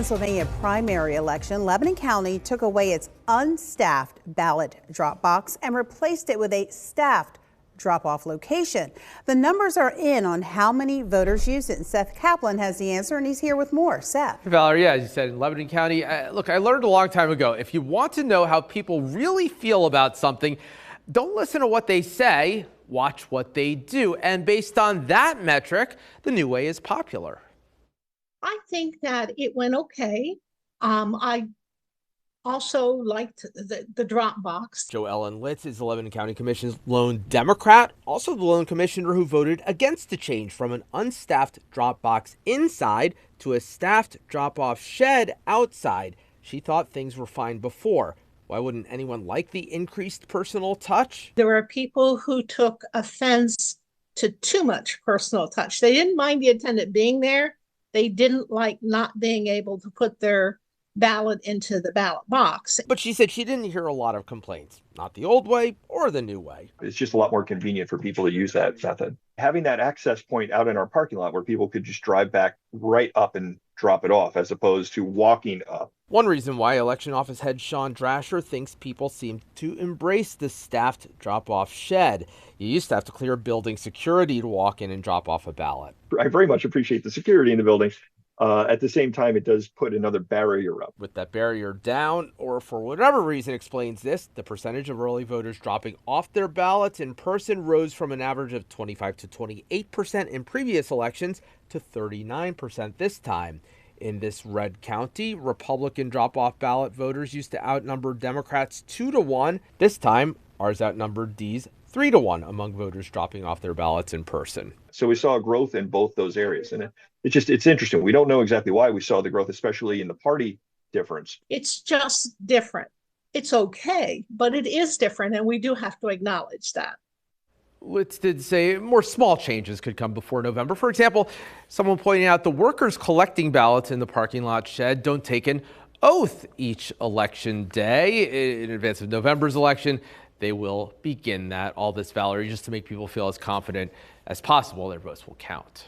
Pennsylvania primary election, Lebanon County took away its unstaffed ballot drop box and replaced it with a staffed drop-off location. The numbers are in on how many voters use it. And Seth Kaplan has the answer, and he's here with more. Seth. Valerie, as you said, in Lebanon County, look, I learned a long time ago, if you want to know how people really feel about something, don't listen to what they say, watch what they do. And based on that metric, the new way is popular. I think that it went okay. I also liked the drop box. Jo Ellen Litz is the Lebanon County Commission's lone Democrat, also the lone commissioner who voted against the change from an unstaffed drop box inside to a staffed drop-off shed outside. She thought things were fine before. Why wouldn't anyone like the increased personal touch? There were people who took offense to too much personal touch. They didn't mind the attendant being there. They didn't like not being able to put their ballot into the ballot box. But she said she didn't hear a lot of complaints, not the old way or the new way. It's just a lot more convenient for people to use that method. Having that access point out in our parking lot where people could just drive back right up and drop it off as opposed to walking up. One reason why election office head Sean Drasher thinks people seem to embrace the staffed drop-off shed. You used to have to clear building security to walk in and drop off a ballot. I very much appreciate the security in the building. At the same time, it does put another barrier up. With that barrier down, or for whatever reason explains this, the percentage of early voters dropping off their ballots in person rose from an average of 25 to 28% in previous elections to 39% this time. In this red county, Republican drop-off ballot voters used to outnumber Democrats 2-1. This time, ours outnumbered D's 3-1 among voters dropping off their ballots in person. So we saw growth in both those areas. And it's interesting. We don't know exactly why we saw the growth, especially in the party difference. It's just different. It's okay, but it is different, and we do have to acknowledge that. Litz did say more small changes could come before November. For example, someone pointing out the workers collecting ballots in the parking lot shed don't take an oath each election day. In advance of November's election, they will begin that. All this, Valerie, just to make people feel as confident as possible their votes will count.